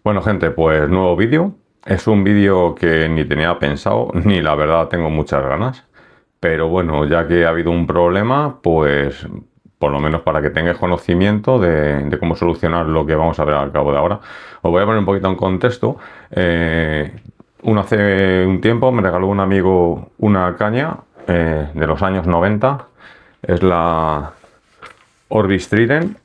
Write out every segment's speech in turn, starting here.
Bueno, gente, pues nuevo vídeo. Es un vídeo que ni tenía pensado, ni la verdad tengo muchas ganas. Pero bueno, ya que ha habido un problema, pues por lo menos para que tengáis conocimiento de cómo solucionar lo que vamos a ver al cabo de ahora. Os voy a poner un poquito en contexto. Hace un tiempo me regaló un amigo una caña de los años 90. Es la Orbis Trident.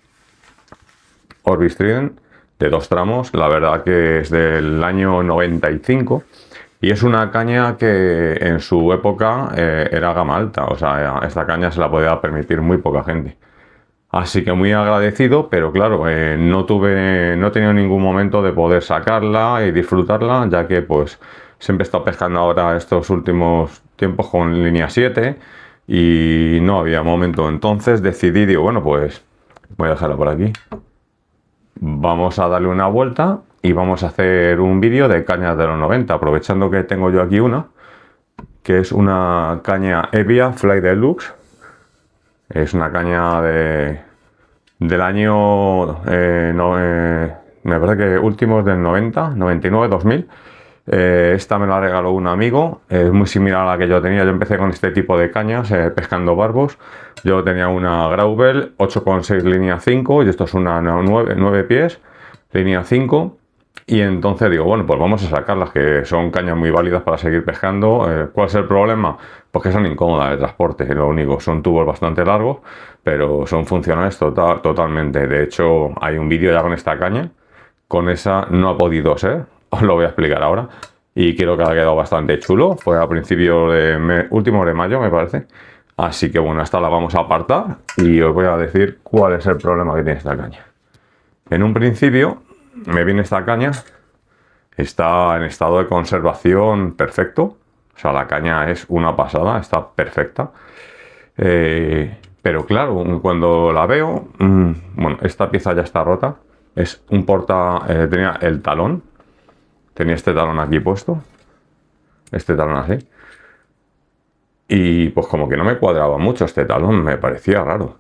Orbis Trident de 2 tramos, la verdad que es del año 95 y es una caña que en su época era gama alta, o sea, esta caña se la podía permitir muy poca gente. Así que muy agradecido, pero claro, no he tenido ningún momento de poder sacarla y disfrutarla, ya que pues siempre he estado pescando ahora estos últimos tiempos con línea 7 y no había momento. Entonces decidí, digo, bueno, pues voy a dejarla por aquí. Vamos a darle una vuelta y vamos a hacer un vídeo de cañas de los 90, aprovechando que tengo yo aquí una, que es una caña Evia Fly Deluxe. Es una caña del año, me parece que últimos del 90, 99, 2000. Esta me la regaló un amigo, es muy similar a la que yo tenía. Yo empecé con este tipo de cañas pescando barbos. Yo tenía una Grauvel 8,6 línea 5 y esto es una 9 pies, línea 5. Y entonces digo, bueno, pues vamos a sacarlas, que son cañas muy válidas para seguir pescando. ¿Cuál es el problema? Pues que son incómodas de transporte, lo único. Son tubos bastante largos, pero son funcionales totalmente. De hecho, hay un vídeo ya con esta caña. Con esa no ha podido ser, os lo voy a explicar ahora. Y creo que ha quedado bastante chulo. Fue a principios de último de mayo, me parece. Así que bueno, esta la vamos a apartar y os voy a decir cuál es el problema que tiene esta caña. En un principio me viene esta caña, está en estado de conservación perfecto. O sea, la caña es una pasada, está perfecta. Pero claro, cuando la veo, bueno, esta pieza ya está rota. Es un tenía el talón, tenía este talón aquí puesto, este talón así. Y pues como que no me cuadraba mucho este talón, me parecía raro.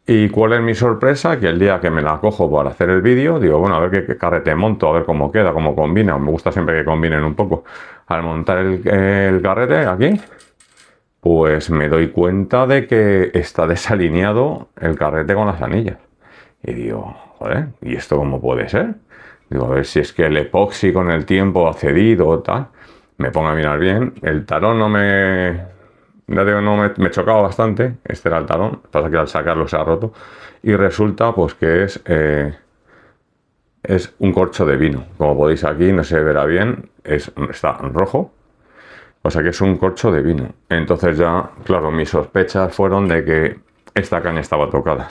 ¿Y cuál es mi sorpresa? Que el día que me la cojo para hacer el vídeo, digo, bueno, a ver qué carrete monto, a ver cómo queda, cómo combina. Me gusta siempre que combinen un poco. Al montar el carrete aquí, pues me doy cuenta de que está desalineado el carrete con las anillas. Y digo, joder, ¿y esto cómo puede ser? Digo, a ver si es que el epoxi con el tiempo ha cedido o tal. Me pongo a mirar bien. El talón ya digo, me chocaba bastante. Este era el talón. Pasa que al sacarlo se ha roto. Y resulta pues que es un corcho de vino. Como podéis aquí, no se verá bien. Está rojo. O sea que es un corcho de vino. Entonces ya, claro, mis sospechas fueron de que esta caña estaba tocada.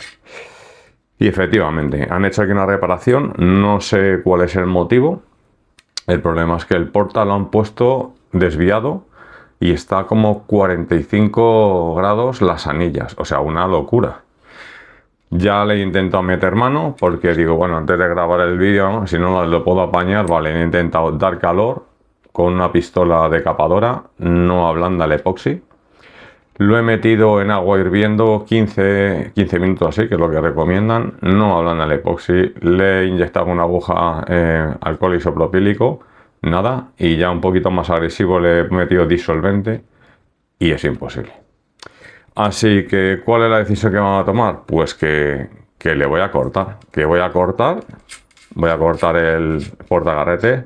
Y efectivamente, han hecho aquí una reparación. No sé cuál es el motivo. El problema es que el porta lo han puesto desviado y está como 45 grados las anillas. O sea, una locura. Ya le he intentado meter mano porque digo, bueno, antes de grabar el vídeo, ¿no? Si no lo puedo apañar, vale, he intentado dar calor con una pistola decapadora, no ablanda el epoxi. Lo he metido en agua hirviendo 15 minutos así, que es lo que recomiendan. No ablanda el epoxi. Le he inyectado una aguja alcohol isopropílico, nada. Y ya un poquito más agresivo le he metido disolvente y es imposible. Así que, ¿cuál es la decisión que vamos a tomar? Pues que le voy a cortar. Voy a cortar el portagarrete.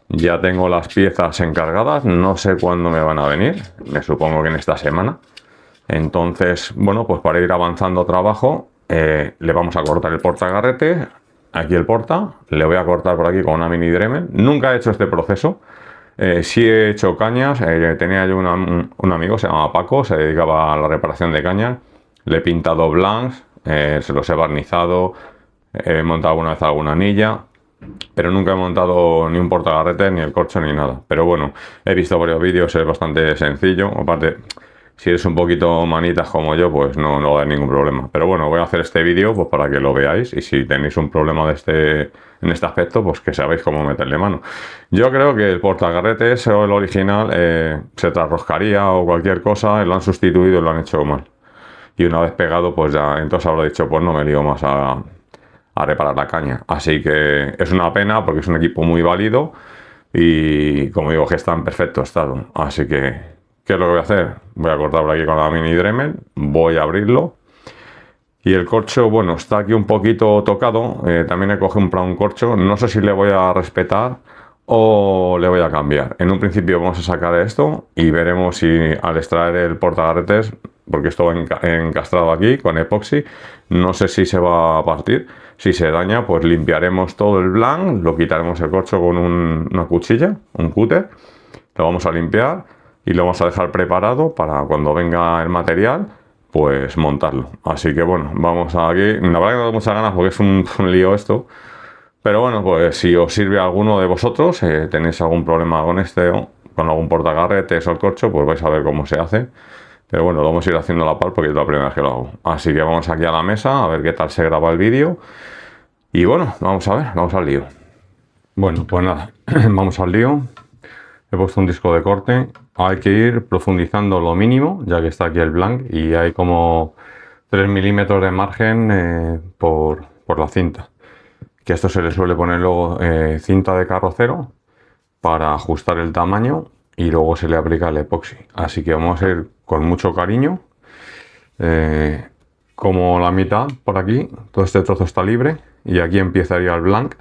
Ya tengo las piezas encargadas, no sé cuándo me van a venir, me supongo que en esta semana. Entonces, bueno, pues para ir avanzando trabajo, le vamos a cortar el portagarrete, aquí el porta, le voy a cortar por aquí con una mini Dremel. Nunca he hecho este proceso, sí he hecho cañas, tenía yo un amigo, se llamaba Paco, se dedicaba a la reparación de cañas, le he pintado blancs, se los he barnizado, he montado alguna vez alguna anilla, pero nunca he montado ni un portagarrete, ni el corcho, ni nada. Pero bueno, he visto varios vídeos, es bastante sencillo. Aparte, si eres un poquito manitas como yo, pues no va a haber ningún problema. Pero bueno, voy a hacer este vídeo pues para que lo veáis. Y si tenéis un problema en este aspecto, pues que sabéis cómo meterle mano. Yo creo que el portagarrete ese o el original se trasroscaría o cualquier cosa, lo han sustituido y lo han hecho mal. Y una vez pegado, pues ya, entonces habrá dicho, pues no me lío más a a reparar la caña. Así que es una pena porque es un equipo muy válido y, como digo, que está en perfecto estado. Así que, ¿qué es lo que voy a hacer? Voy a cortar por aquí con la mini Dremel, voy a abrirlo. Y el corcho, bueno, está aquí un poquito tocado. También he cogido un corcho. No sé si le voy a respetar o le voy a cambiar. En un principio vamos a sacar esto y veremos si al extraer el portagarretes, porque esto va encastrado aquí con epoxi, no sé si se va a partir. Si se daña, pues limpiaremos todo el blanc, lo quitaremos el corcho con una cuchilla, un cúter, lo vamos a limpiar y lo vamos a dejar preparado para cuando venga el material, pues montarlo. Así que bueno, vamos aquí. La verdad que no tengo muchas ganas porque es un lío esto. Pero bueno, pues si os sirve a alguno de vosotros, tenéis algún problema con este o con algún portagarretes o el corcho, pues vais a ver cómo se hace. Pero bueno, lo vamos a ir haciendo a la par porque es la primera vez que lo hago. Así que vamos aquí a la mesa a ver qué tal se graba el vídeo. Y bueno, vamos a ver, vamos al lío. Bueno, pues nada, vamos al lío. He puesto un disco de corte. Hay que ir profundizando lo mínimo, ya que está aquí el blanc y hay como 3 milímetros de margen por la cinta. Que a esto se le suele poner luego cinta de carrocero para ajustar el tamaño y luego se le aplica el epoxi. Así que vamos a ir con mucho cariño. Como la mitad por aquí, todo este trozo está libre y aquí empezaría el blanc.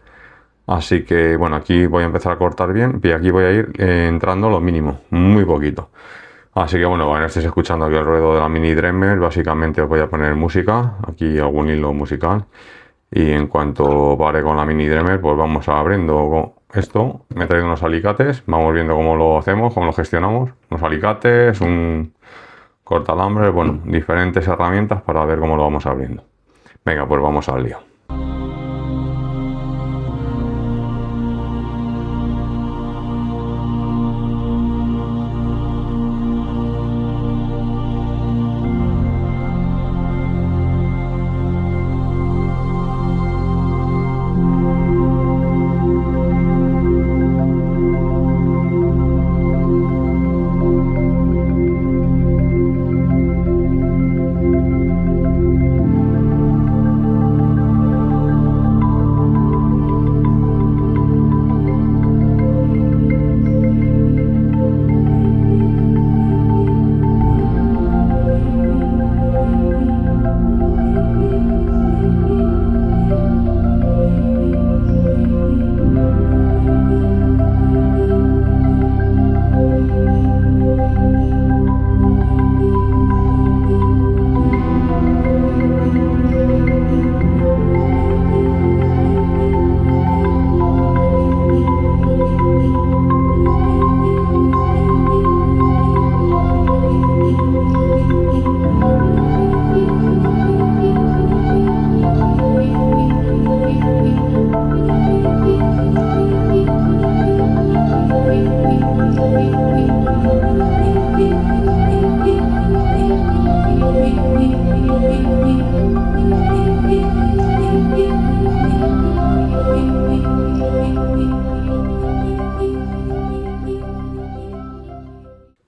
Así que bueno, aquí voy a empezar a cortar bien y aquí voy a ir entrando lo mínimo, muy poquito. Así que bueno, estáis escuchando aquí el ruedo de la mini Dremel. Básicamente os voy a poner música, aquí algún hilo musical. Y en cuanto pare con la mini Dremel, pues vamos abriendo esto. Me traigo unos alicates, vamos viendo cómo lo hacemos, cómo lo gestionamos. Unos alicates, un cortalambre, bueno, diferentes herramientas para ver cómo lo vamos abriendo. Venga, pues vamos al lío.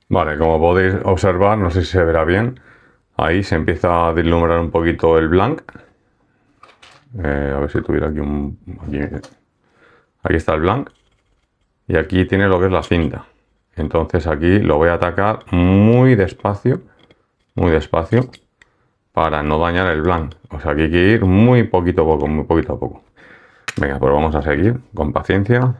Vale, como podéis observar, no sé si se verá bien, ahí se empieza a vislumbrar un poquito el blanc. A ver si tuviera aquí aquí está el blanc y aquí tiene lo que es la cinta. Entonces aquí lo voy a atacar muy despacio para no dañar el blanc. O sea, aquí hay que ir muy poquito a poco, muy poquito a poco. Venga, pues vamos a seguir con paciencia.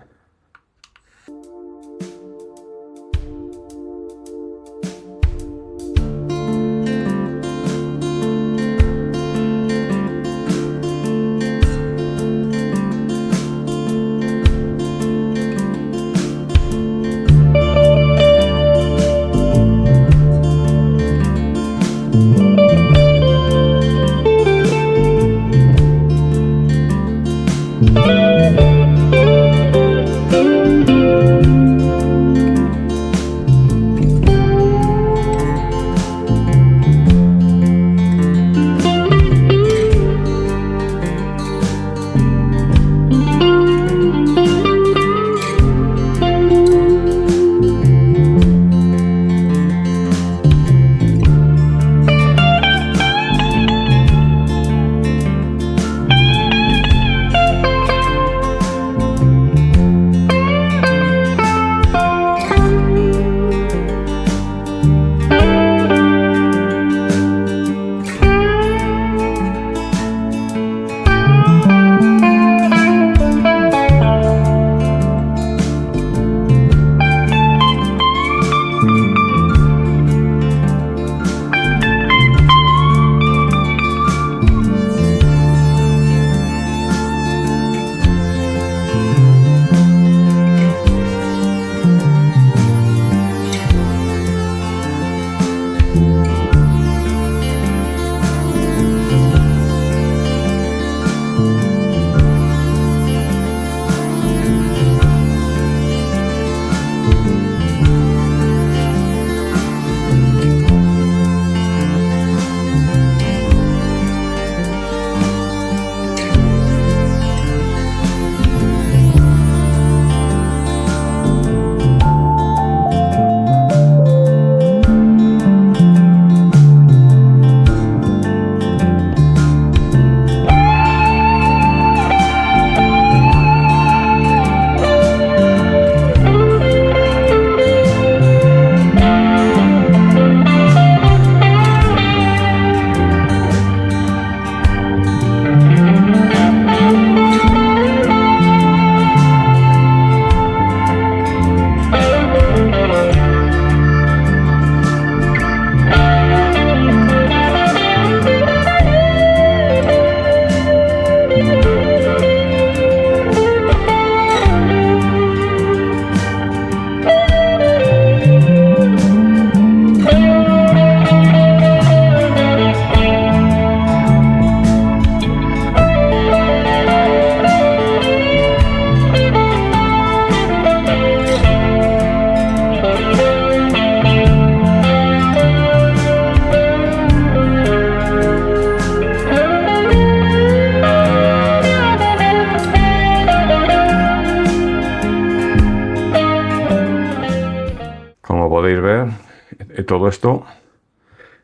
todo esto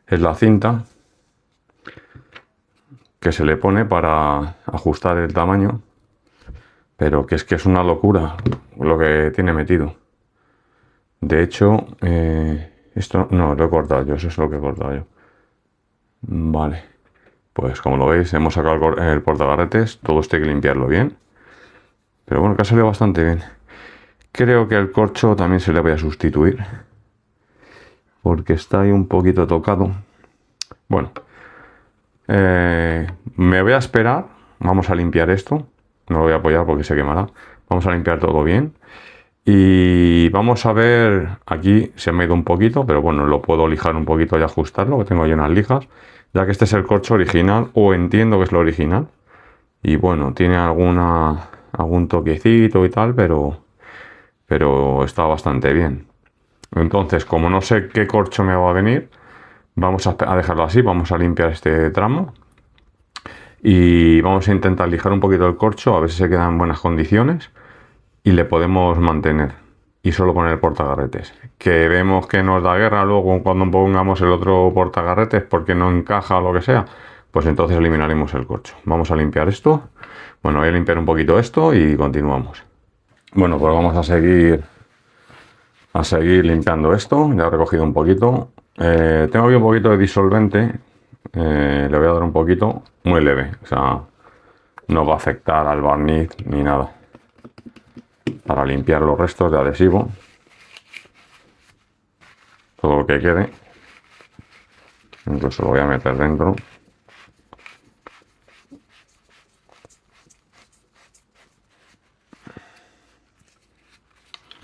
es la cinta que se le pone para ajustar el tamaño, pero que es una locura lo que tiene metido. De hecho, esto no lo he cortado yo, eso es lo que he cortado yo. Vale, pues como lo veis, hemos sacado el portagarretes, todo esto hay que limpiarlo bien, pero bueno, que ha salido bastante bien. Creo que el corcho también se le voy a sustituir, porque está ahí un poquito tocado. Bueno, me voy a esperar, vamos a limpiar esto, no lo voy a apoyar porque se quemará. Vamos a limpiar todo bien y vamos a ver, aquí se me ha ido un poquito, pero bueno, lo puedo lijar un poquito y ajustarlo, que tengo ahí unas lijas, ya que este es el corcho original, o entiendo que es lo original, y bueno, tiene algún toquecito y tal, pero está bastante bien. Entonces, como no sé qué corcho me va a venir, vamos a dejarlo así, vamos a limpiar este tramo y vamos a intentar lijar un poquito el corcho, a ver si se queda en buenas condiciones y le podemos mantener y solo poner el portagarretes. Que vemos que nos da guerra luego cuando pongamos el otro portagarretes porque no encaja o lo que sea, pues entonces eliminaremos el corcho. Vamos a limpiar esto. Bueno, voy a limpiar un poquito esto y continuamos. Bueno, pues vamos a seguir limpiando esto. Ya he recogido un poquito. Tengo aquí un poquito de disolvente. Le voy a dar un poquito muy leve, o sea, no va a afectar al barniz ni nada, para limpiar los restos de adhesivo, todo lo que quede. Incluso lo voy a meter dentro.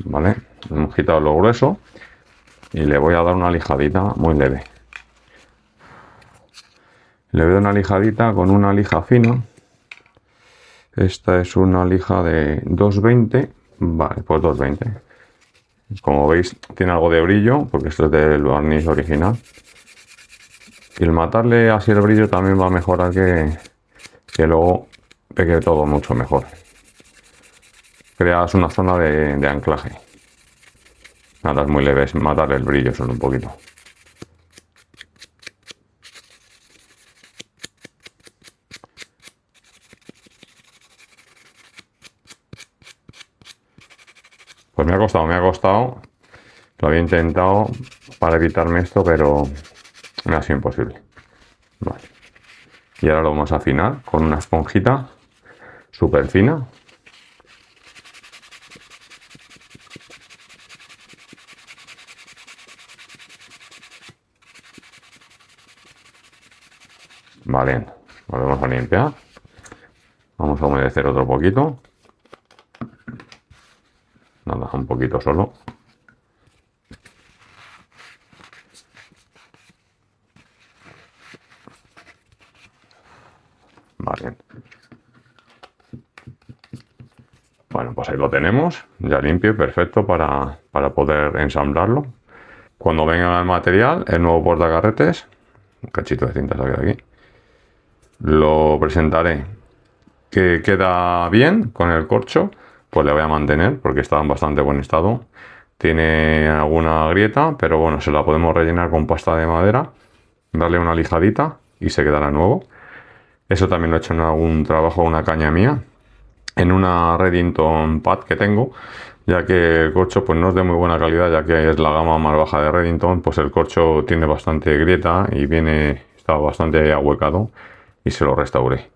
Vale, hemos quitado lo grueso y le voy a dar una lijadita muy leve. Le doy una lijadita con una lija fina. Esta es una lija de 220. Vale, pues 220. Como veis, tiene algo de brillo, porque esto es del barniz original. Y el matarle así el brillo también va a mejorar que luego te quede todo mucho mejor. Creas una zona de anclaje. Nada, es muy leve, es matarle el brillo solo un poquito. Pues me ha costado. Lo había intentado para evitarme esto, pero me ha sido imposible. Vale. Y ahora lo vamos a afinar con una esponjita súper fina. Vale, volvemos a limpiar. Vamos a humedecer otro poquito. Nada, un poquito solo. Vale. Bueno, pues ahí lo tenemos, ya limpio y perfecto para poder ensamblarlo. Cuando venga el material, el nuevo portacarretes, un cachito de cinta se ha quedado aquí, lo presentaré. Que queda bien con el corcho, pues le voy a mantener porque está en bastante buen estado. Tiene alguna grieta, pero bueno, se la podemos rellenar con pasta de madera, darle una lijadita y se quedará nuevo. Eso también lo he hecho en algún trabajo, una caña mía, en una Redington Pad que tengo, ya que el corcho pues no es de muy buena calidad, ya que es la gama más baja de Redington, pues el corcho tiene bastante grieta y está bastante ahuecado y se lo restauré.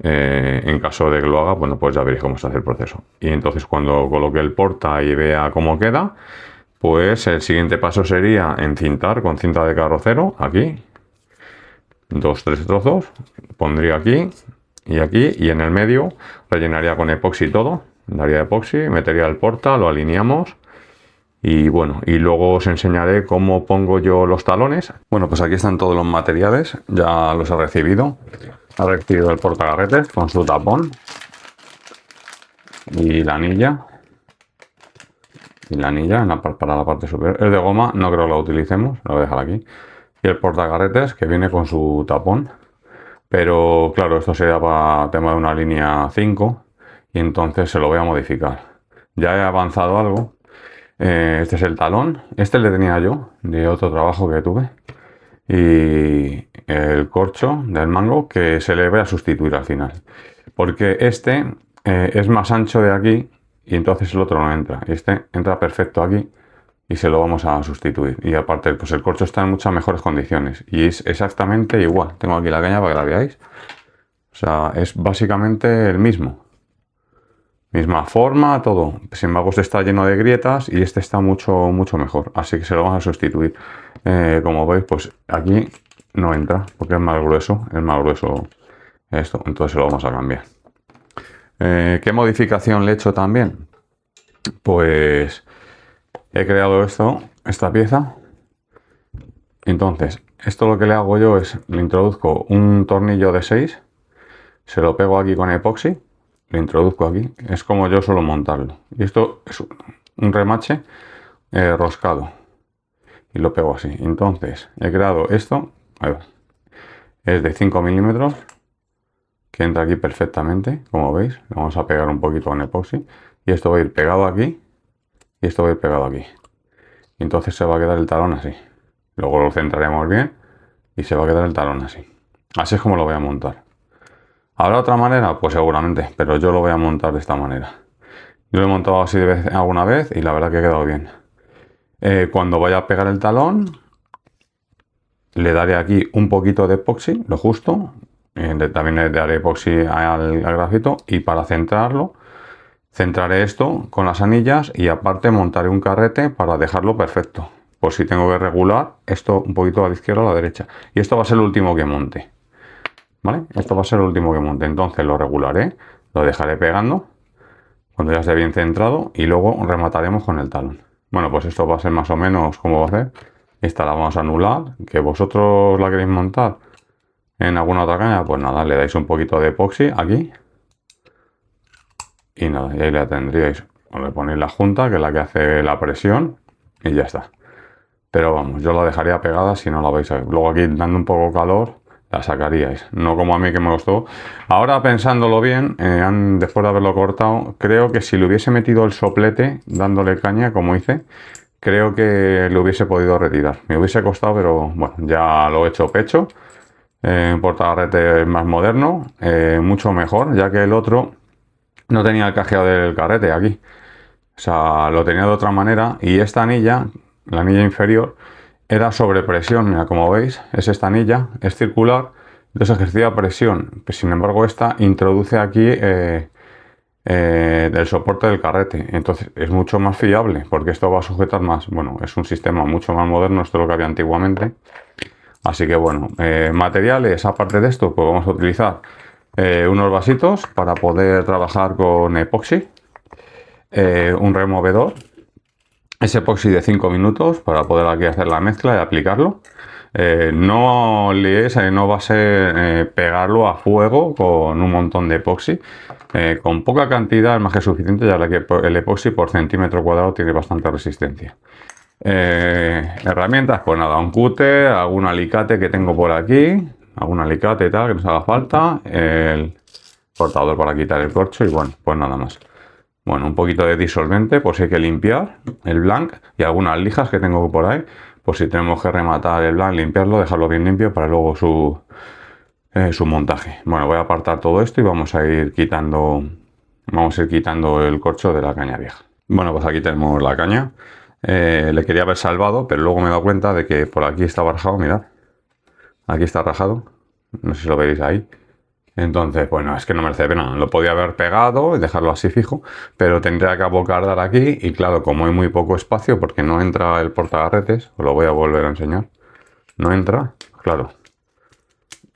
En caso de que lo haga, bueno, pues ya veréis cómo se hace el proceso. Y entonces cuando coloque el porta y vea cómo queda, pues el siguiente paso sería encintar con cinta de carrocero, aquí, 2-3 trozos, pondría aquí y aquí, y en el medio rellenaría con epoxi todo, daría epoxi, metería el porta, lo alineamos. Y bueno, y luego os enseñaré cómo pongo yo los talones. Bueno, pues aquí están todos los materiales, ya los he recibido. Ha recibido el portagarretes con su tapón y la anilla. Y la anilla para la parte superior. Es de goma, no creo que lo utilicemos, lo voy a dejar aquí. Y el portagarretes que viene con su tapón. Pero claro, esto sería para tema de una línea 5 y entonces se lo voy a modificar. Ya he avanzado algo. Este es el talón. Este le tenía yo de otro trabajo que tuve. Y el corcho del mango que se le va a sustituir al final. Porque este es más ancho de aquí y entonces el otro no entra. Y este entra perfecto aquí y se lo vamos a sustituir. Y aparte, pues el corcho está en muchas mejores condiciones. Y es exactamente igual. Tengo aquí la caña para que la veáis. O sea, es básicamente el mismo. Misma forma, todo. Sin embargo, este está lleno de grietas y este está mucho mejor. Así que se lo vamos a sustituir. Como veis, pues aquí no entra porque es más grueso esto. Entonces se lo vamos a cambiar. ¿Qué modificación le he hecho también? Pues he creado esta pieza. Entonces, esto lo que le hago yo es, le introduzco un tornillo de 6, se lo pego aquí con epoxi, lo introduzco aquí, es como yo suelo montarlo. Y esto es un remache roscado. Y lo pego así. Entonces, he creado esto, es de 5 milímetros, que entra aquí perfectamente, como veis. Le vamos a pegar un poquito con epoxi. Y esto va a ir pegado aquí, y esto va a ir pegado aquí. Y entonces se va a quedar el talón así. Luego lo centraremos bien y se va a quedar el talón así. Así es como lo voy a montar. ¿Habrá otra manera? Pues seguramente, pero yo lo voy a montar de esta manera. Yo lo he montado así alguna vez y la verdad que ha quedado bien. Cuando vaya a pegar el talón, le daré aquí un poquito de epoxi, lo justo. También le daré epoxi al grafito y para centrarlo, centraré esto con las anillas y aparte montaré un carrete para dejarlo perfecto. Por si tengo que regular esto un poquito a la izquierda o a la derecha. Y esto va a ser el último que monte. ¿Vale? Esto va a ser el último que monte. Entonces lo regularé, lo dejaré pegando cuando ya esté bien centrado y luego remataremos con el talón. Bueno, pues esto va a ser más o menos como va a ser. Esta la vamos a anular. Que vosotros la queréis montar en alguna otra caña, pues nada, le dais un poquito de epoxi aquí. Y nada, y ahí la tendríais. Le ponéis la junta, que es la que hace la presión, y ya está. Pero vamos, yo la dejaría pegada si no la vais a ver. Luego aquí dando un poco calor, la sacaríais. No como a mí que me costó. Ahora pensándolo bien, después de haberlo cortado, creo que si le hubiese metido el soplete dándole caña, como hice, creo que lo hubiese podido retirar. Me hubiese costado, pero bueno, ya lo he hecho pecho. Un portacarrete más moderno, mucho mejor, ya que el otro no tenía el cajeado del carrete aquí. O sea, lo tenía de otra manera y esta anilla, la anilla inferior, era sobre presión. Mira, como veis, es esta anilla, es circular, entonces ejercía presión. Pues, sin embargo, esta introduce aquí del soporte del carrete. Entonces es mucho más fiable porque esto va a sujetar más. Bueno, es un sistema mucho más moderno, esto es lo que había antiguamente. Así que bueno, materiales aparte de esto, pues vamos a utilizar unos vasitos para poder trabajar con epoxi, un removedor, ese epoxi de 5 minutos para poder aquí hacer la mezcla y aplicarlo. No va a ser pegarlo a fuego con un montón de epoxi. Con poca cantidad es más que suficiente, ya que el epoxi por centímetro cuadrado tiene bastante resistencia. Herramientas, pues nada, un cúter, algún alicate que tengo por aquí, algún alicate y tal que nos haga falta, el cortador para quitar el corcho y bueno, pues nada más. Bueno, un poquito de disolvente por si hay que limpiar el blanc y algunas lijas que tengo por ahí, por si tenemos que rematar el blanc, limpiarlo, dejarlo bien limpio para luego su montaje. Bueno, voy a apartar todo esto y vamos a ir quitando el corcho de la caña vieja. Bueno, pues aquí tenemos la caña. Le quería haber salvado, pero luego me he dado cuenta de que por aquí estaba rajado, mirad. Aquí está rajado. No sé si lo veis ahí. Entonces, bueno, es que no merece pena. Lo podía haber pegado y dejarlo así fijo, pero tendría que abocardar aquí. Y claro, como hay muy poco espacio, porque no entra el portagarretes, os lo voy a volver a enseñar. No entra, claro.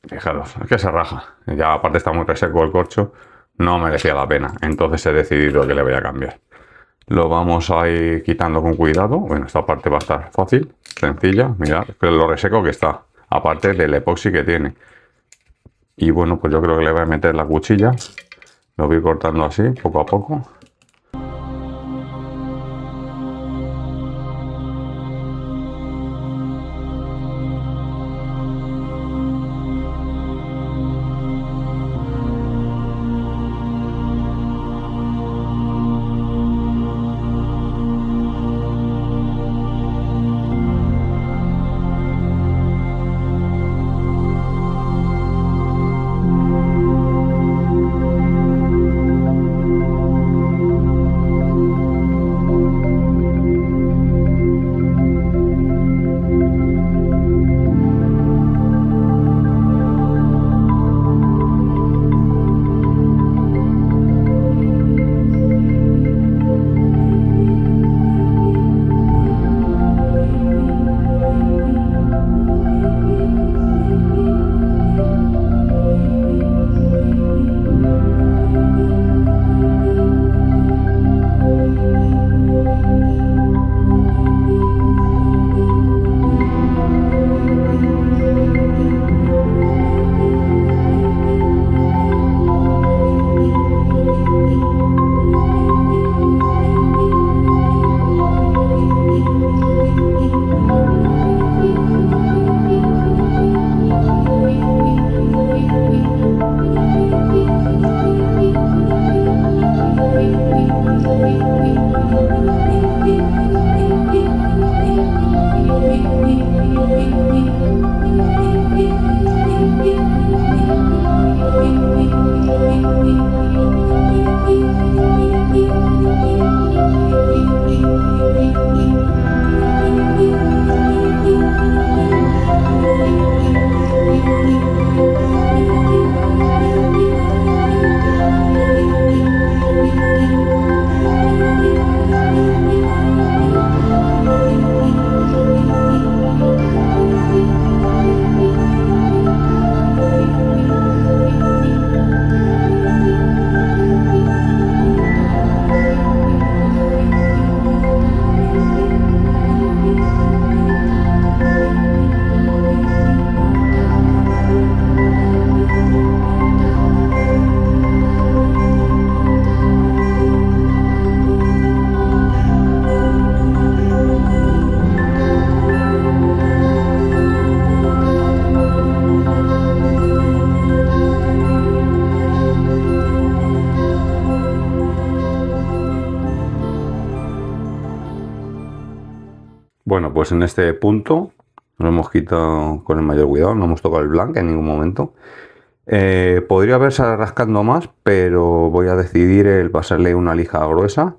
Fijaros, es que se raja. Ya aparte está muy reseco el corcho, no merecía la pena. Entonces he decidido que le voy a cambiar. Lo vamos a ir quitando con cuidado. Bueno, esta parte va a estar fácil, sencilla. Mirad, lo reseco que está, aparte del epoxi que tiene. Y bueno, pues yo creo que le voy a meter la cuchilla. Lo voy cortando así, poco a poco. Bueno, pues en este punto lo hemos quitado con el mayor cuidado, no hemos tocado el blanc en ningún momento. Podría haberse rascando más, pero voy a decidir el pasarle una lija gruesa.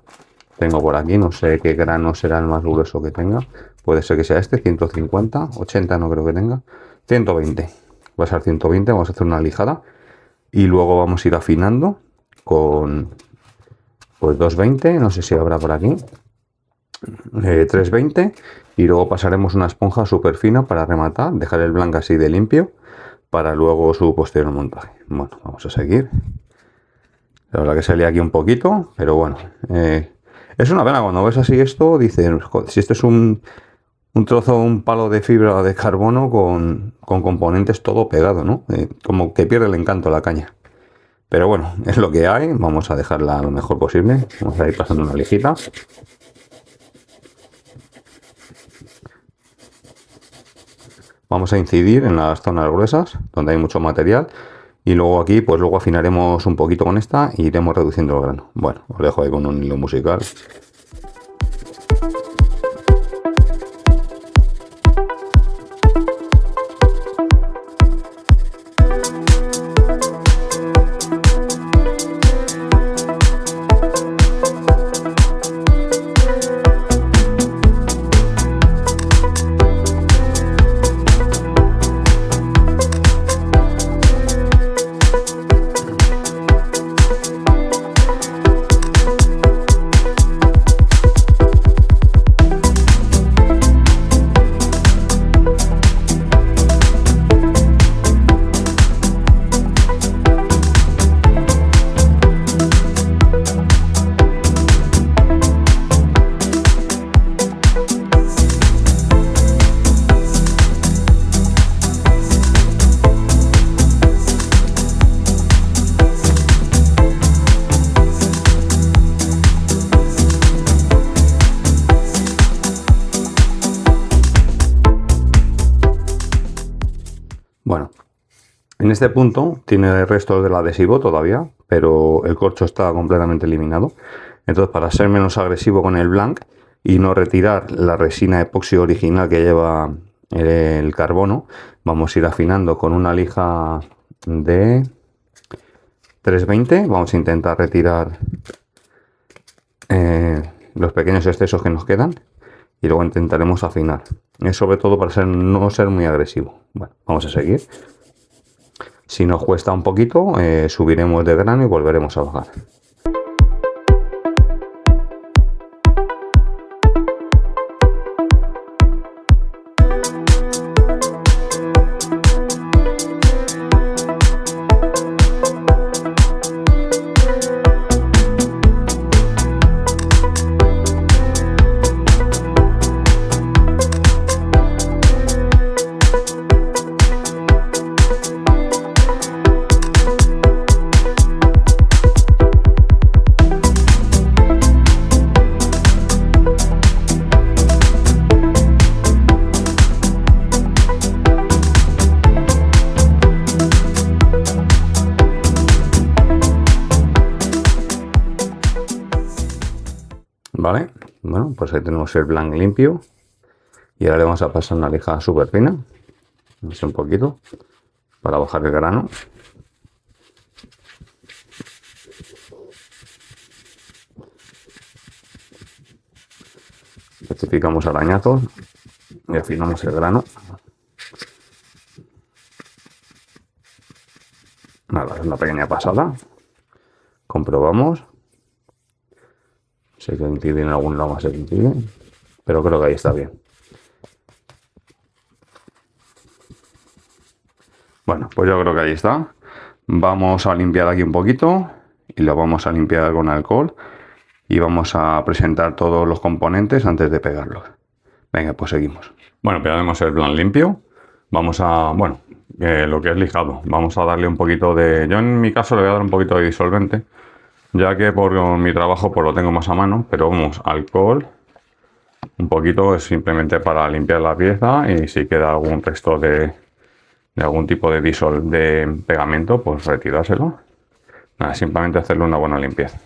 Tengo por aquí, no sé qué grano será el más grueso que tenga. Puede ser que sea este, 150, 80 no creo que tenga. 120, va a ser 120, vamos a hacer una lijada. Y luego vamos a ir afinando con pues 220, no sé si habrá por aquí. 320 y luego pasaremos una esponja súper fina para rematar, dejar el blanco así de limpio para luego su posterior montaje. Bueno, vamos a seguir. La verdad que se lía aquí un poquito, pero bueno, es una pena cuando ves así esto, dices, si este es un trozo, un palo de fibra de carbono con componentes todo pegado, ¿no? Como que pierde el encanto la caña. Pero bueno, es lo que hay, vamos a dejarla lo mejor posible. Vamos a ir pasando una lijita. Vamos a incidir en las zonas gruesas, donde hay mucho material. Y luego aquí, pues luego afinaremos un poquito con esta y iremos reduciendo el grano. Bueno, os dejo ahí con un hilo musical. Bueno, en este punto tiene restos del adhesivo todavía, pero el corcho está completamente eliminado. Entonces, para ser menos agresivo con el blanc y no retirar la resina epoxi original que lleva el carbono, vamos a ir afinando con una lija de 320. Vamos a intentar retirar los pequeños excesos que nos quedan y luego intentaremos afinar. Es sobre todo para no ser muy agresivo. Bueno, vamos a seguir. Si nos cuesta un poquito, subiremos de grano y volveremos a bajar. Vale, bueno, pues ahí tenemos el blanc limpio. Y ahora le vamos a pasar una lija súper fina, así un poquito, para bajar el grano. Rectificamos arañazos y afinamos el grano. Nada, es una pequeña pasada. Comprobamos. Sé que incide en algún lado más se incide, pero creo que ahí está bien. Bueno, pues yo creo que ahí está. Vamos a limpiar aquí un poquito y lo vamos a limpiar con alcohol y vamos a presentar todos los componentes antes de pegarlos. Venga, pues seguimos. Bueno, pegamos el blanc limpio. Vamos a, bueno, lo que es lijado. Vamos a darle un poquito de... Yo en mi caso le voy a dar un poquito de disolvente, ya que por mi trabajo pues lo tengo más a mano, pero vamos, alcohol, un poquito es simplemente para limpiar la pieza y si queda algún resto de algún tipo de de pegamento, pues retirárselo. Nada, simplemente hacerle una buena limpieza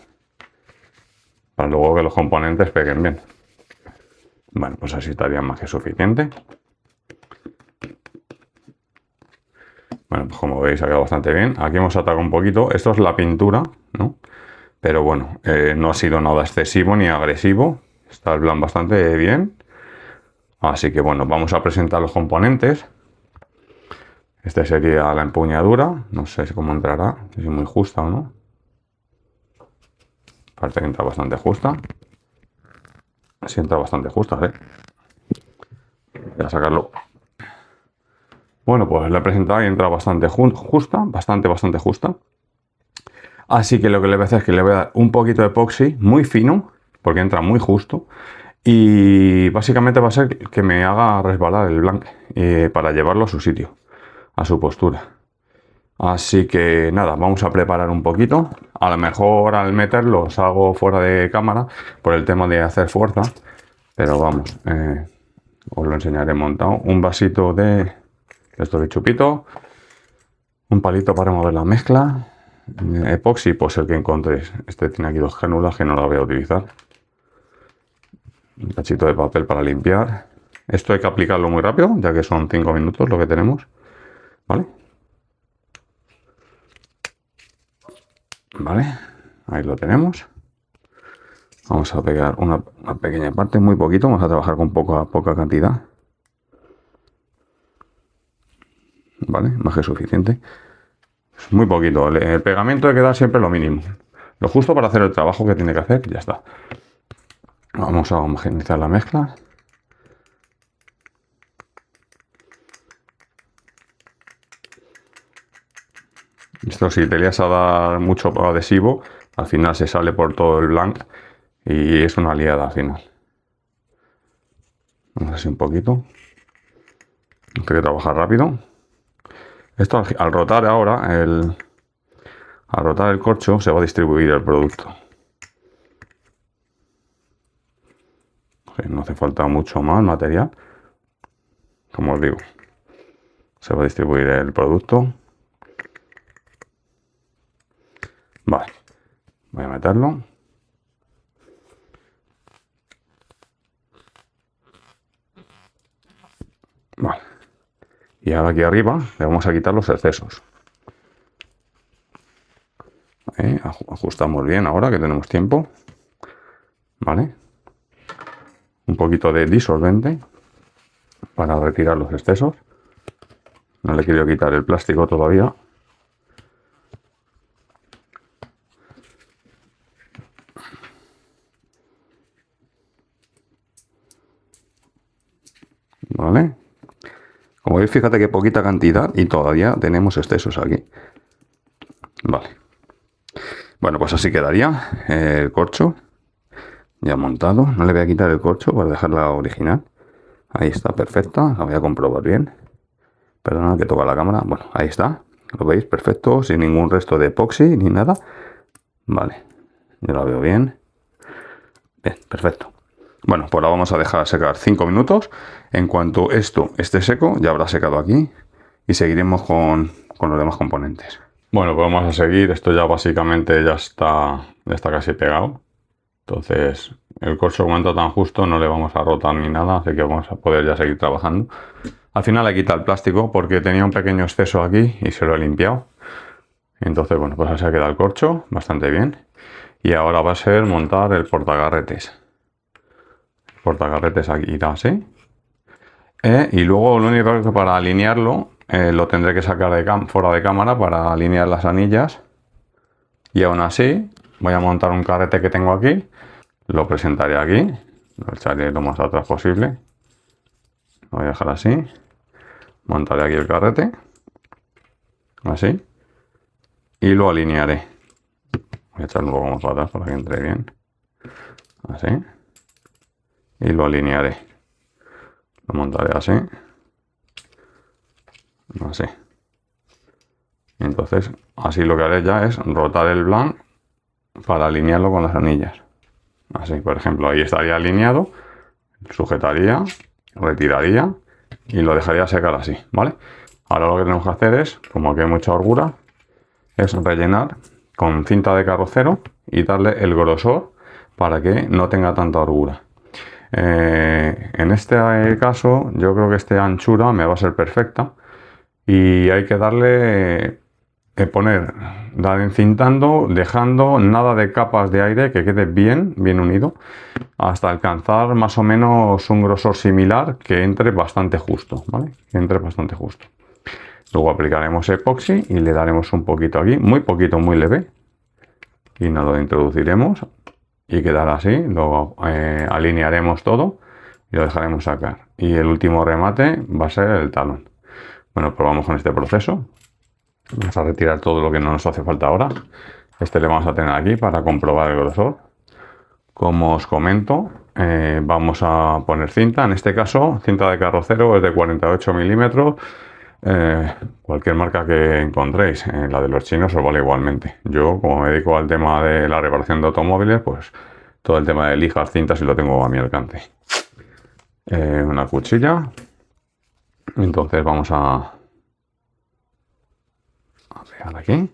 para luego que los componentes peguen bien. Bueno, pues así estaría más que suficiente. Bueno, pues como veis ha quedado bastante bien. Aquí hemos atacado un poquito. Esto es la pintura, ¿no? Pero bueno, no ha sido nada excesivo ni agresivo. Está el blanc bastante bien. Así que bueno, vamos a presentar los componentes. Este sería la empuñadura. No sé cómo entrará, si es muy justa o no. Parece que entra bastante justa. Sí, entra bastante justa, ¿eh? Voy a sacarlo. Bueno, pues la he presentado y entra bastante justa, bastante justa. Así que lo que le voy a hacer es que le voy a dar un poquito de epoxi muy fino, porque entra muy justo. Y básicamente va a ser que me haga resbalar el blanc para llevarlo a su sitio, a su postura. Así que nada, vamos a preparar un poquito. A lo mejor al meterlo salgo fuera de cámara por el tema de hacer fuerza. Pero vamos, os lo enseñaré montado. Un vasito de esto de chupito. Un palito para mover la mezcla. Epoxi, pues el que encontréis. Este tiene aquí dos cánulas que no la voy a utilizar. Un cachito de papel para limpiar. Esto hay que aplicarlo muy rápido, ya que son 5 minutos lo que tenemos. ¿Vale? Vale, ahí lo tenemos. Vamos a pegar una pequeña parte, muy poquito. Vamos a trabajar con poca cantidad. Vale, más que suficiente. Muy poquito. El pegamento hay que dar siempre lo mínimo. Lo justo para hacer el trabajo que tiene que hacer y ya está. Vamos a homogeneizar la mezcla. Esto si te lías a dar mucho adhesivo, al final se sale por todo el blanc y es una liada al final. Vamos así un poquito. Hay que trabajar rápido. Esto al rotar ahora, al rotar el corcho se va a distribuir el producto. No hace falta mucho más material. Como os digo, se va a distribuir el producto. Vale, voy a meterlo. Vale. Y ahora aquí arriba le vamos a quitar los excesos. Ajustamos bien ahora que tenemos tiempo. Vale. Un poquito de disolvente para retirar los excesos. No le quiero quitar el plástico todavía. Vale. Como veis, fíjate que poquita cantidad y todavía tenemos excesos aquí. Vale. Bueno, pues así quedaría el corcho ya montado. No le voy a quitar el corcho para dejarla original. Ahí está, perfecta. La voy a comprobar bien. Perdona que toca la cámara. Bueno, ahí está. Lo veis, perfecto, sin ningún resto de epoxi ni nada. Vale, yo la veo bien. Bien, perfecto. Bueno, pues la vamos a dejar secar 5 minutos. En cuanto esto esté seco, ya habrá secado aquí. Y seguiremos con los demás componentes. Bueno, pues vamos a seguir. Esto ya básicamente ya está casi pegado. Entonces el corcho como entra tan justo no le vamos a rotar ni nada, así que vamos a poder ya seguir trabajando. Al final le quita el plástico porque tenía un pequeño exceso aquí y se lo he limpiado. Entonces, bueno, pues así ha quedado el corcho, bastante bien. Y ahora va a ser montar el portagarretes. El portagarretes aquí irá así. Y luego lo único que para alinearlo lo tendré que sacar fuera de cámara para alinear las anillas. Y aún así voy a montar un carrete que tengo aquí. Lo presentaré aquí. Lo echaré lo más atrás posible. Lo voy a dejar así. Montaré aquí el carrete. Así. Y lo alinearé. Voy a echarlo un poco más para atrás para que entre bien. Así. Y lo alinearé. Lo montaré así. Así. Entonces, así lo que haré ya es rotar el blanc para alinearlo con las anillas. Así, por ejemplo, ahí estaría alineado. Sujetaría, retiraría y lo dejaría secar así, ¿vale? Ahora lo que tenemos que hacer es, como aquí hay mucha holgura, es rellenar con cinta de carrocero y darle el grosor para que no tenga tanta holgura. En este caso, yo creo que esta anchura me va a ser perfecta y hay que darle, dar encintando, dejando nada de capas de aire, que quede bien unido, hasta alcanzar más o menos un grosor similar que entre bastante justo, ¿vale? Que entre bastante justo. Luego aplicaremos epoxi y le daremos un poquito aquí, muy poquito, muy leve, y nos lo introduciremos y quedará así. Luego alinearemos todo y lo dejaremos sacar. Y el último remate va a ser el talón. Bueno, probamos con este proceso. Vamos a retirar todo lo que no nos hace falta ahora. Este le vamos a tener aquí para comprobar el grosor. Como os comento, vamos a poner cinta. En este caso, cinta de carrocero es de 48 milímetros. Cualquier marca que encontréis, la de los chinos os vale igualmente. Yo, como me dedico al tema de la reparación de automóviles, pues todo el tema de lijas, cintas, y lo tengo a mi alcance. Una cuchilla. Entonces vamos a pegar aquí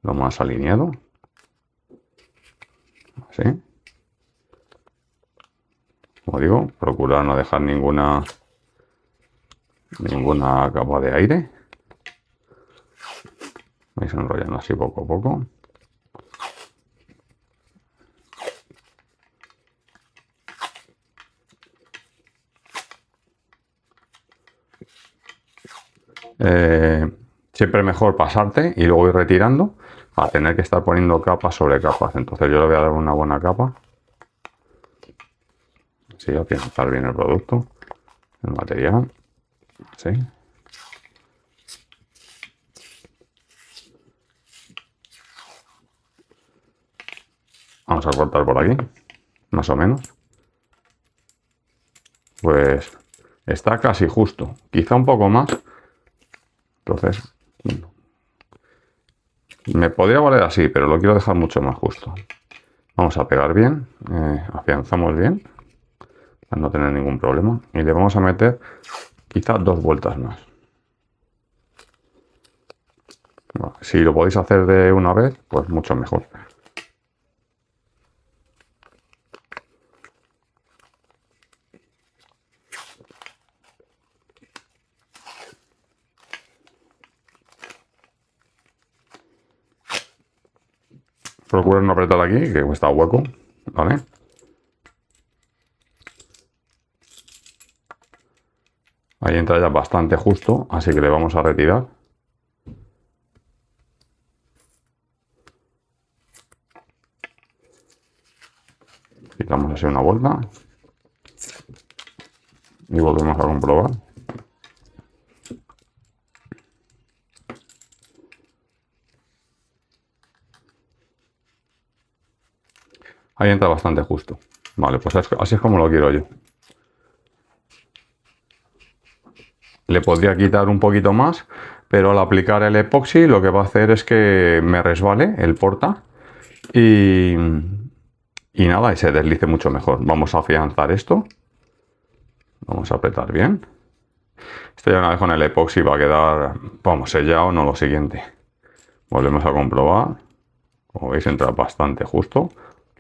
lo más alineado, así. Como digo, procurar no dejar ninguna capa de aire. Vais enrollando así poco a poco. Siempre mejor pasarte y luego ir retirando a tener que estar poniendo capas sobre capas. Entonces yo le voy a dar una buena capa. Así, afianzar bien el producto, el material. Así. Vamos a cortar por aquí, más o menos. Pues está casi justo, quizá un poco más. Entonces, me podría valer así, pero lo quiero dejar mucho más justo. Vamos a pegar bien, afianzamos bien, para no tener ningún problema. Y le vamos a meter quizá 2 vueltas más. Bueno, si lo podéis hacer de una vez, pues mucho mejor. Procura no apretar aquí, que está hueco, ¿vale? Ahí entra ya bastante justo, así que le vamos a retirar. Quitamos así una vuelta. Y volvemos a comprobar. Ahí entra bastante justo. Vale, pues así es como lo quiero yo. Le podría quitar un poquito más, pero al aplicar el epoxi lo que va a hacer es que me resbale el porta y nada, y se deslice mucho mejor. Vamos a afianzar esto. Vamos a apretar bien. Esto ya una vez con el epoxi va a quedar, vamos, sellado, no lo siguiente. Volvemos a comprobar. Como veis entra bastante justo.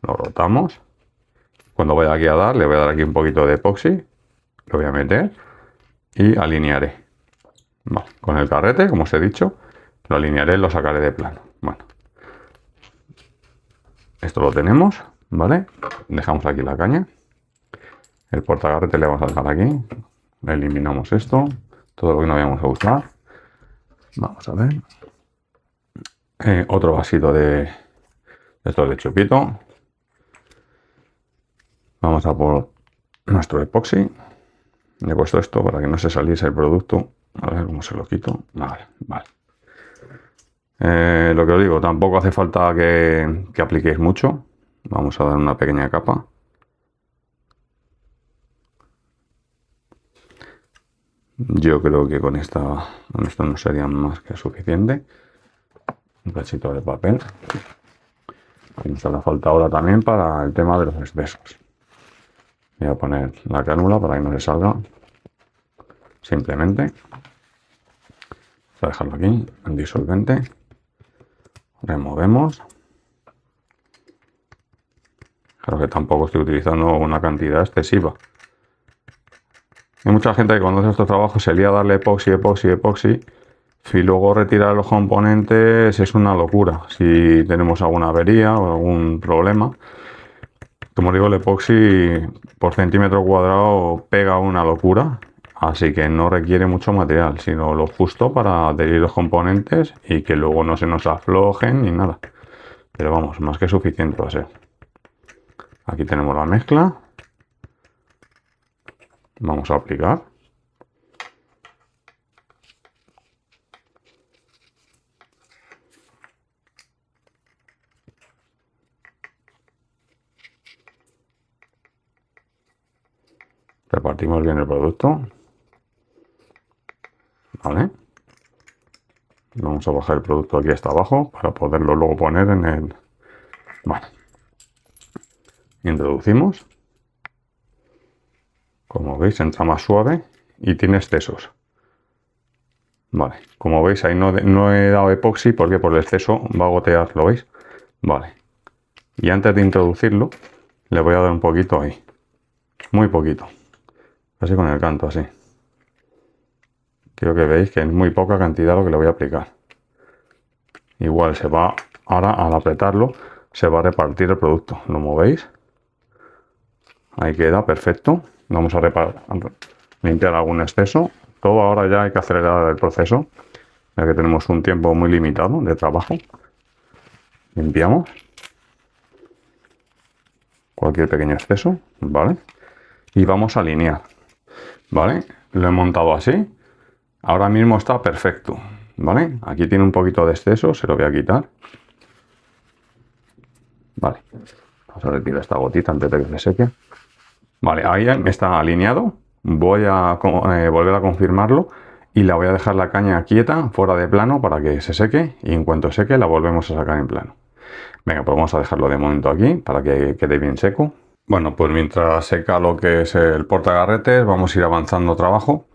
Lo rotamos Cuando vaya aquí a dar, le voy a dar aquí un poquito de epoxi, lo voy a meter y alinearé. Vale, con el carrete, como os he dicho, lo alinearé y lo sacaré de plano. Bueno, esto lo tenemos, ¿vale? Dejamos aquí la caña. El portagarrete le vamos a dejar aquí. Eliminamos esto, todo lo que no vayamos a usar. Vamos a ver. Otro vasito de esto de chupito. Vamos a por nuestro epoxi. Le he puesto esto para que no se saliese el producto. A ver cómo se lo quito. Vale, vale. Lo que os digo, tampoco hace falta que apliquéis mucho. Vamos a dar una pequeña capa. Yo creo que con esto no sería más que suficiente. Un cachito de papel. Y nos hará falta ahora también para el tema de los excesos. Voy a poner la cánula para que no le salga. Simplemente. Vamos a dejarlo aquí, en disolvente. Removemos. Claro que tampoco estoy utilizando una cantidad excesiva. Hay mucha gente que cuando hace estos trabajos se lía a darle epoxi, y luego retirar los componentes es una locura. Si tenemos alguna avería o algún problema, como digo, el epoxi por centímetro cuadrado pega una locura, así que no requiere mucho material, sino lo justo para adherir los componentes y que luego no se nos aflojen ni nada. Pero vamos, más que suficiente va a ser. Aquí tenemos la mezcla. Vamos a aplicar. Repartimos bien el producto. Vale. Vamos a bajar el producto aquí hasta abajo para poderlo luego poner en el... Vale. Introducimos. Como veis, entra más suave y tiene excesos. Vale, como veis ahí no he dado epoxi porque por el exceso va a gotear, ¿lo veis? Vale. Y antes de introducirlo, le voy a dar un poquito ahí. Muy poquito. Así con el canto, así. Quiero que veáis que es muy poca cantidad lo que le voy a aplicar. Igual se va, ahora al apretarlo, se va a repartir el producto. ¿Lo movéis? Ahí queda, perfecto. Vamos a limpiar algún exceso. Todo ahora ya hay que acelerar el proceso, ya que tenemos un tiempo muy limitado de trabajo. Limpiamos cualquier pequeño exceso, ¿vale? Y vamos a alinear, ¿vale? Lo he montado así. Ahora mismo está perfecto, ¿vale? Aquí tiene un poquito de exceso, se lo voy a quitar. Vale. Vamos a retirar esta gotita antes de que se seque. Vale, ahí está alineado. Voy a volver a confirmarlo y la voy a dejar la caña quieta, fuera de plano, para que se seque, y en cuanto seque la volvemos a sacar en plano. Venga, pues vamos a dejarlo de momento aquí para que quede bien seco. Bueno, pues mientras seca lo que es el portagarretes, vamos a ir avanzando trabajo.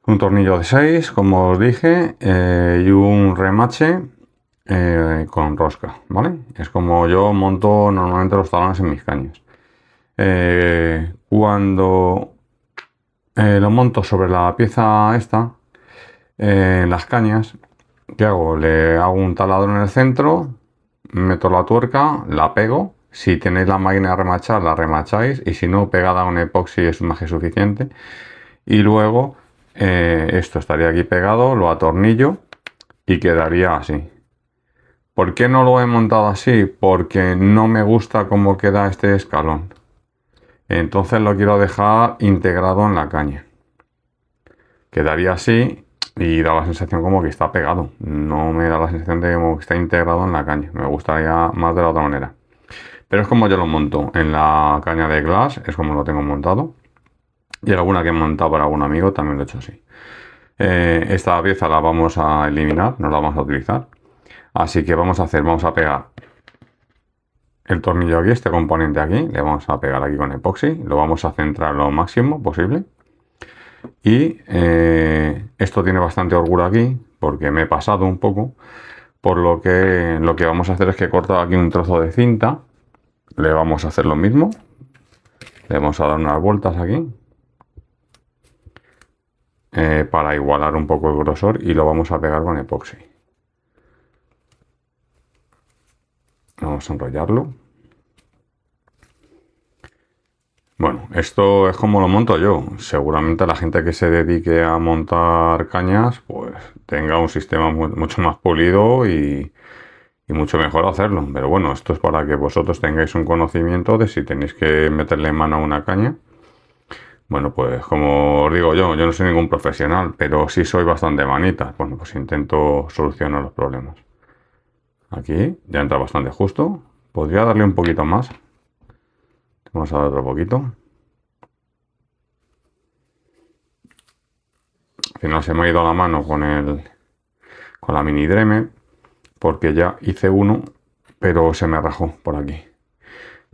Un tornillo de 6, como os dije, y un remache con rosca, ¿vale? Es como yo monto normalmente los talones en mis cañas. Cuando lo monto sobre la pieza esta, en las cañas, ¿qué hago? Le hago un taladro en el centro, meto la tuerca, la pego. Si tenéis la máquina de remachar, la remacháis, y si no, pegada a un epoxi es más que suficiente. Y luego esto estaría aquí pegado, lo atornillo y quedaría así. ¿Por qué no lo he montado así? Porque no me gusta cómo queda este escalón. Entonces lo quiero dejar integrado en la caña. Quedaría así y da la sensación como que está pegado. No me da la sensación de como que está integrado en la caña. Me gustaría más de la otra manera. Pero es como yo lo monto en la caña de glass, es como lo tengo montado. Y alguna que he montado para algún amigo también lo he hecho así. Esta pieza la vamos a eliminar, no la vamos a utilizar. Así que vamos a pegar el tornillo aquí, este componente aquí, le vamos a pegar aquí con epoxi, lo vamos a centrar lo máximo posible. Y esto tiene bastante holgura aquí, porque me he pasado un poco, por lo que vamos a hacer es que corto aquí un trozo de cinta, le vamos a hacer lo mismo. Le vamos a dar unas vueltas aquí para igualar un poco el grosor y lo vamos a pegar con epoxi. Vamos a enrollarlo. Bueno, esto es como lo monto yo. Seguramente la gente que se dedique a montar cañas, pues tenga un sistema mucho más pulido y mucho mejor hacerlo. Pero bueno, esto es para que vosotros tengáis un conocimiento de si tenéis que meterle mano a una caña. Bueno, pues como os digo yo no soy ningún profesional, pero sí soy bastante manita. Bueno, pues intento solucionar los problemas. Aquí ya entra bastante justo. Podría darle un poquito más. Vamos a dar otro poquito. Al final se me ha ido la mano con la mini Dremel porque ya hice uno, pero se me rajó por aquí.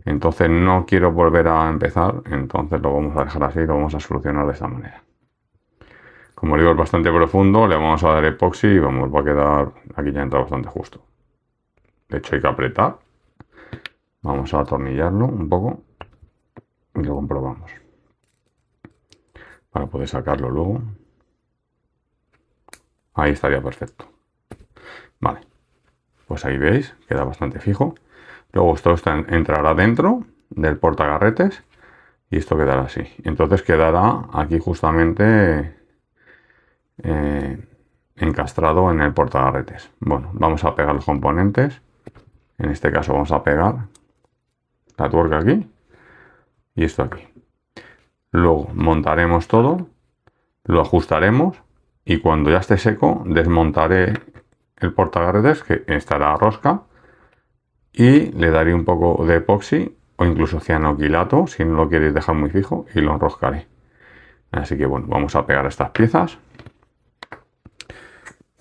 Entonces no quiero volver a empezar, entonces lo vamos a dejar así y lo vamos a solucionar de esta manera. Como digo, es bastante profundo, le vamos a dar epoxi y vamos, va a quedar, aquí ya entra bastante justo. De hecho hay que apretar. Vamos a atornillarlo un poco y lo comprobamos. Para poder sacarlo luego. Ahí estaría perfecto. Vale. Pues ahí veis, queda bastante fijo. Luego esto entrará dentro del portagarretes y esto quedará así. Entonces quedará aquí justamente encastrado en el portagarretes. Bueno, vamos a pegar los componentes. En este caso vamos a pegar la tuerca aquí y esto aquí. Luego montaremos todo, lo ajustaremos y cuando ya esté seco desmontaré el portagarretes que estará a rosca y le daré un poco de epoxi o incluso cianoquilato si no lo queréis dejar muy fijo y lo enroscaré. Así que bueno, vamos a pegar estas piezas.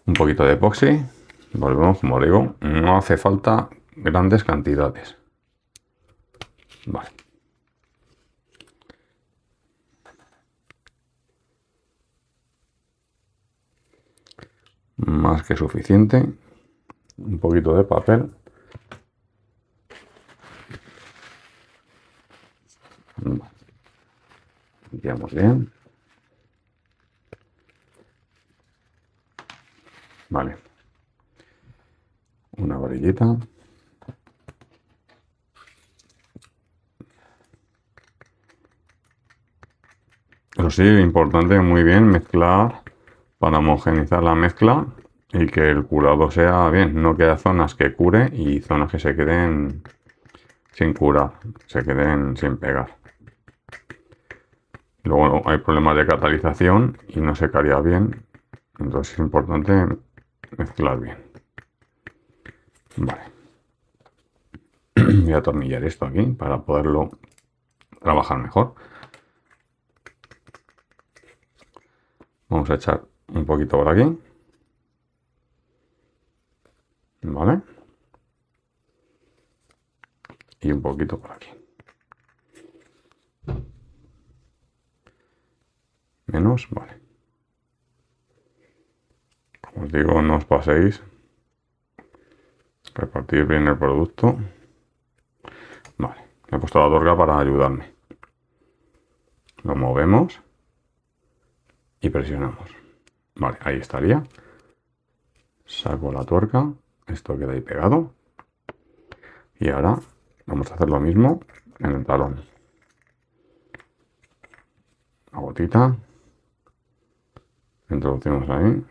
Un poquito de epoxi. Volvemos, como digo, no hace falta grandes cantidades. Vale. Más que suficiente. Un poquito de papel. Vale. Limpiamos bien. Vale. Una varillita. Eso sí, importante, muy bien mezclar para homogeneizar la mezcla y que el curado sea bien. No que haya zonas que cure y zonas que se queden sin curar, se queden sin pegar. Luego hay problemas de catalización y no secaría bien. Entonces es importante mezclar bien. Vale. Voy a atornillar esto aquí para poderlo trabajar mejor. Vamos a echar un poquito por aquí. Vale. Y un poquito por aquí. Menos, vale. Como os digo, no os paséis. Repartir bien el producto. Vale, he puesto la tuerca para ayudarme. Lo movemos y presionamos. Vale, ahí estaría. Saco la tuerca. Esto queda ahí pegado. Y ahora vamos a hacer lo mismo en el talón. Una gotita. Introducimos ahí.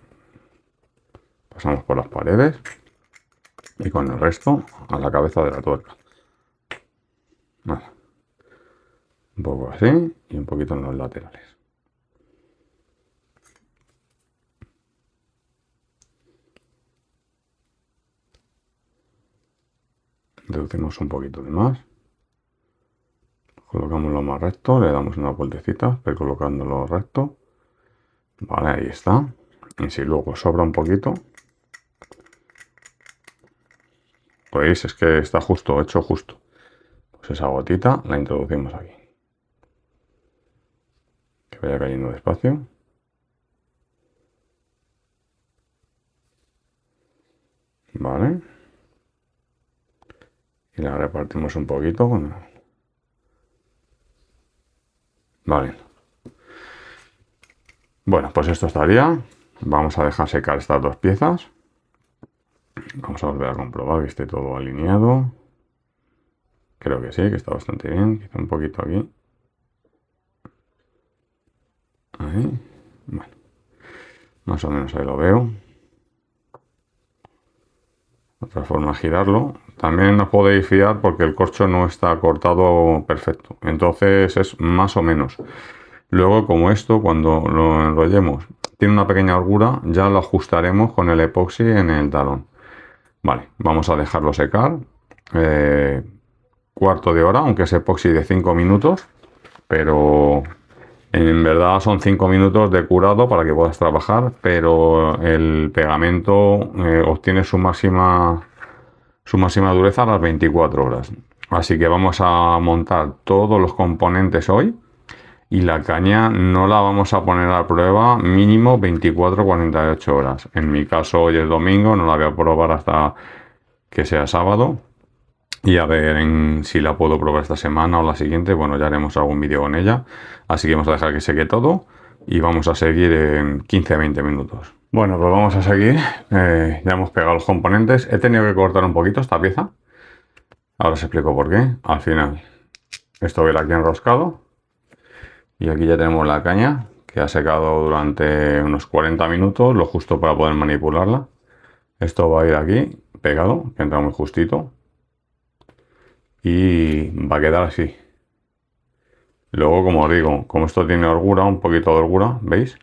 Pasamos por las paredes. Y con el resto a la cabeza de la tuerca. Vale. Un poco así y un poquito en los laterales. Introducimos un poquito de más. Colocamos lo más recto, le damos una vueltecita, recolocándolo recto. Vale, ahí está. Y si luego sobra un poquito, veis, es que está justo, hecho justo. Pues esa gotita la introducimos aquí. Que vaya cayendo despacio. Vale. Y la repartimos un poquito. Vale. Bueno, pues esto estaría. Vamos a dejar secar estas dos piezas. Vamos a volver a comprobar que esté todo alineado. Creo que sí, que está bastante bien. Quizá un poquito aquí. Ahí. Bueno. Más o menos ahí lo veo. Otra forma de girarlo. También os podéis fiar porque el corcho no está cortado perfecto. Entonces es más o menos. Luego, como esto, cuando lo enrollemos, tiene una pequeña holgura, ya lo ajustaremos con el epoxi en el talón. Vale, vamos a dejarlo secar. Cuarto de hora, aunque es epoxi de 5 minutos. Pero en verdad son 5 minutos de curado para que puedas trabajar. Pero el pegamento obtiene su máxima dureza a las 24 horas. Así que vamos a montar todos los componentes hoy. Y la caña no la vamos a poner a prueba mínimo 24-48 horas. En mi caso hoy es domingo, no la voy a probar hasta que sea sábado. Y a ver si la puedo probar esta semana o la siguiente. Bueno, ya haremos algún vídeo con ella. Así que vamos a dejar que seque todo. Y vamos a seguir en 15-20 minutos. Bueno, pues vamos a seguir. Ya hemos pegado los componentes. He tenido que cortar un poquito esta pieza. Ahora os explico por qué. Al final, esto viene aquí enroscado. Y aquí ya tenemos la caña que ha secado durante unos 40 minutos, lo justo para poder manipularla. Esto va a ir aquí pegado, que entra muy justito. Y va a quedar así. Luego, como os digo, como esto tiene holgura, un poquito de holgura, ¿veis?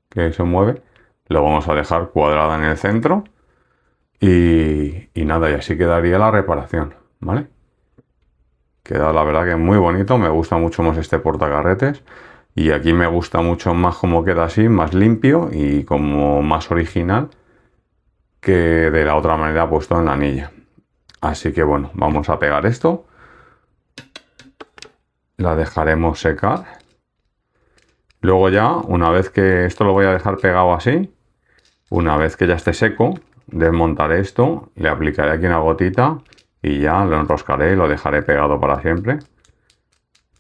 Que se mueve. Lo vamos a dejar cuadrada en el centro. Y nada, y así quedaría la reparación, ¿vale? Queda la verdad que muy bonito, me gusta mucho más este portacarretes. Y aquí me gusta mucho más cómo queda así, más limpio y como más original que de la otra manera puesto en la anilla. Así que bueno, vamos a pegar esto. La dejaremos secar. Luego ya, una vez que esto lo voy a dejar pegado así, una vez que ya esté seco, desmontaré esto, le aplicaré aquí una gotita y ya lo enroscaré y lo dejaré pegado para siempre.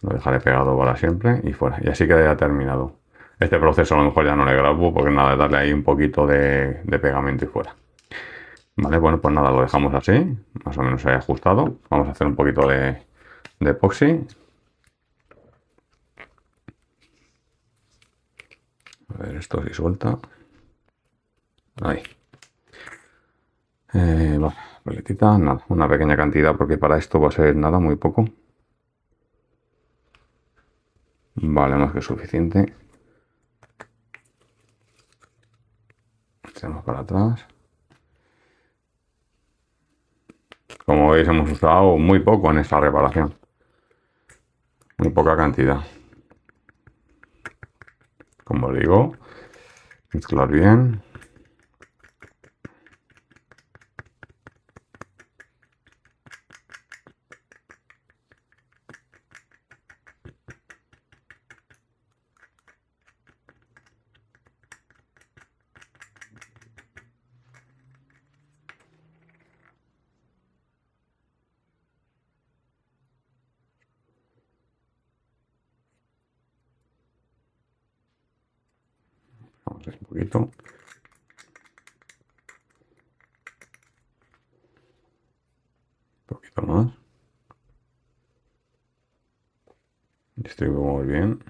Lo dejaré pegado para siempre y fuera. Y así quedaría terminado. Este proceso a lo mejor ya no le grabo porque nada, darle ahí un poquito de pegamento y fuera. Vale, bueno, pues nada, lo dejamos así. Más o menos ahí ajustado. Vamos a hacer un poquito de epoxi. A ver, esto si suelta. Ahí. Vale, paletita, nada, una pequeña cantidad porque para esto va a ser nada, muy poco. Vale, más que suficiente. Echamos para atrás. Como veis, hemos usado muy poco en esta reparación. Muy poca cantidad. Como digo, mezclar bien. Vamos a ver un poquito. Un poquito más. Distribuimos muy bien.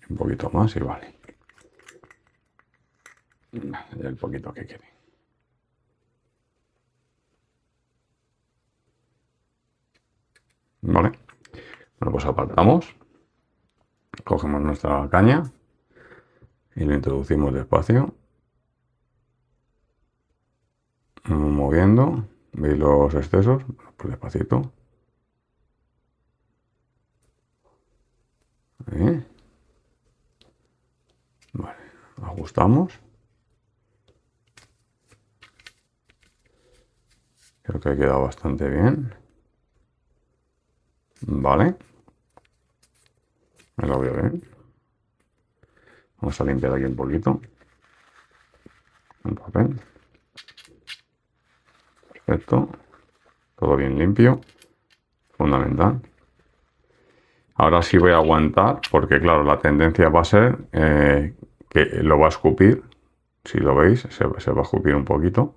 Un poquito más y vale. Ya el poquito que quede. Vale. Bueno, pues apartamos. Cogemos nuestra caña y lo introducimos despacio. Moviendo. ¿Veis los excesos? Pues despacito. Ahí. Vale. Ajustamos. Creo que ha quedado bastante bien. Vale. Me lo veo bien. Vamos a limpiar aquí un poquito. Un papel. Perfecto. Todo bien limpio. Fundamental. Ahora sí voy a aguantar, porque claro, la tendencia va a ser que lo va a escupir. Si lo veis, se va a escupir un poquito.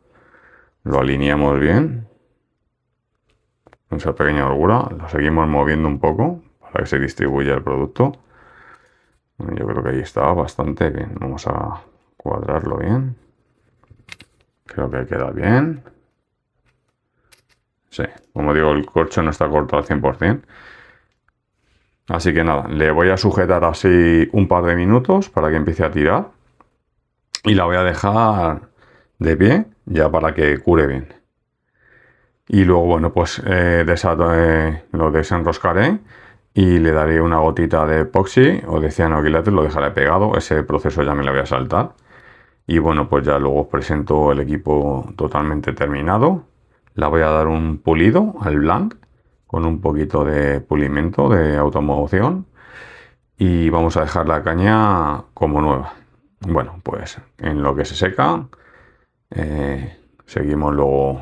Lo alineamos bien. Esa pequeña holgura. Lo seguimos moviendo un poco para que se distribuya el producto. Yo creo que ahí está bastante bien. Vamos a cuadrarlo bien. Creo que queda bien. Sí, como digo, el corcho no está cortado al 100%. Así que nada, le voy a sujetar así un par de minutos para que empiece a tirar. Y la voy a dejar de pie ya para que cure bien. Y luego, bueno, pues lo desenroscaré y le daré una gotita de epoxi o de cianoquilates, lo dejaré pegado. Ese proceso ya me lo voy a saltar. Y bueno, pues ya luego os presento el equipo totalmente terminado. La voy a dar un pulido al blanc con un poquito de pulimento de automoción. Y vamos a dejar la caña como nueva. Bueno, pues en lo que se seca, seguimos luego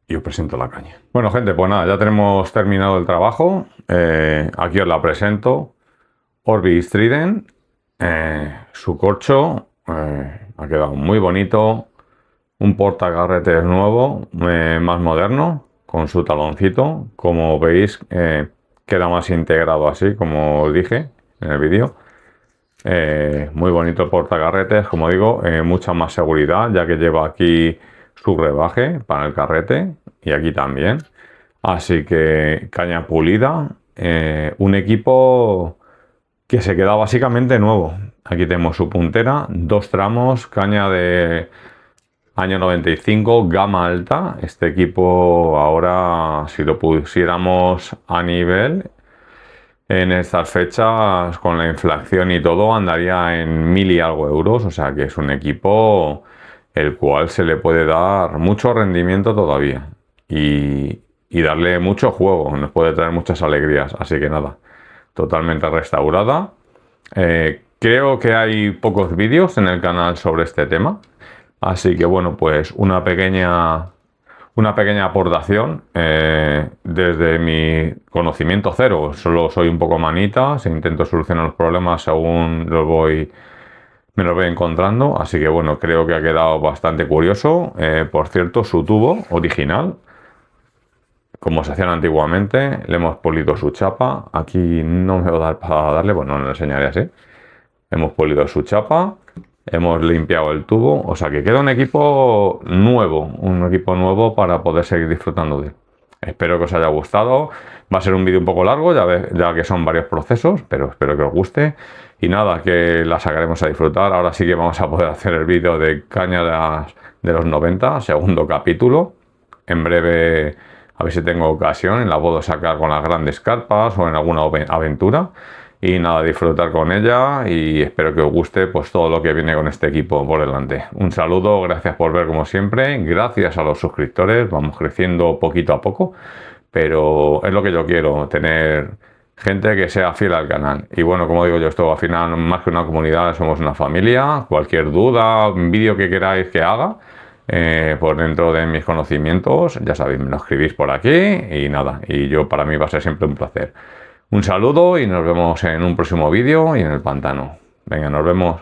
y os presento la caña. Bueno, gente, pues nada, ya tenemos terminado el trabajo. Aquí os la presento. Orbis Trident, su corcho ha quedado muy bonito. Un portacarretes nuevo, más moderno, con su taloncito. Como veis, queda más integrado así, como os dije en el vídeo. Muy bonito el portacarretes, como digo, mucha más seguridad, ya que lleva aquí su rebaje para el carrete y aquí también. Así que caña pulida, un equipo que se queda básicamente nuevo. Aquí tenemos su puntera, 2 tramos, caña de año 95, gama alta. Este equipo ahora, si lo pusiéramos a nivel, en estas fechas, con la inflación y todo, andaría en 1000 y algo euros. O sea que es un equipo el cual se le puede dar mucho rendimiento todavía. Y darle mucho juego, nos puede traer muchas alegrías. Así que nada, totalmente restaurada. Creo que hay pocos vídeos en el canal sobre este tema. Así que bueno, pues una pequeña aportación desde mi conocimiento cero. Solo soy un poco manita, intento solucionar los problemas según me los voy encontrando. Así que bueno, creo que ha quedado bastante curioso. Por cierto, su tubo original, como se hacían antiguamente, le hemos polido su chapa. Aquí no me va a dar para darle, bueno, no lo enseñaré así. Hemos polido su chapa. Hemos limpiado el tubo, o sea que queda un equipo nuevo para poder seguir disfrutando de él. Espero que os haya gustado. Va a ser un vídeo un poco largo, ya que son varios procesos, pero espero que os guste. Y nada, que la sacaremos a disfrutar. Ahora sí que vamos a poder hacer el vídeo de caña de los 90, segundo capítulo. En breve, a ver si tengo ocasión, la puedo sacar con las grandes carpas o en alguna aventura. Y nada, disfrutar con ella y espero que os guste pues todo lo que viene con este equipo por delante. Un saludo, gracias por ver como siempre, gracias a los suscriptores, vamos creciendo poquito a poco, pero es lo que yo quiero, tener gente que sea fiel al canal. Y bueno, como digo yo, esto al final más que una comunidad somos una familia. Cualquier duda, vídeo que queráis que haga, por dentro de mis conocimientos, ya sabéis, me lo escribís por aquí y nada, y para mí va a ser siempre un placer. Un saludo y nos vemos en un próximo vídeo y en el pantano. Venga, nos vemos.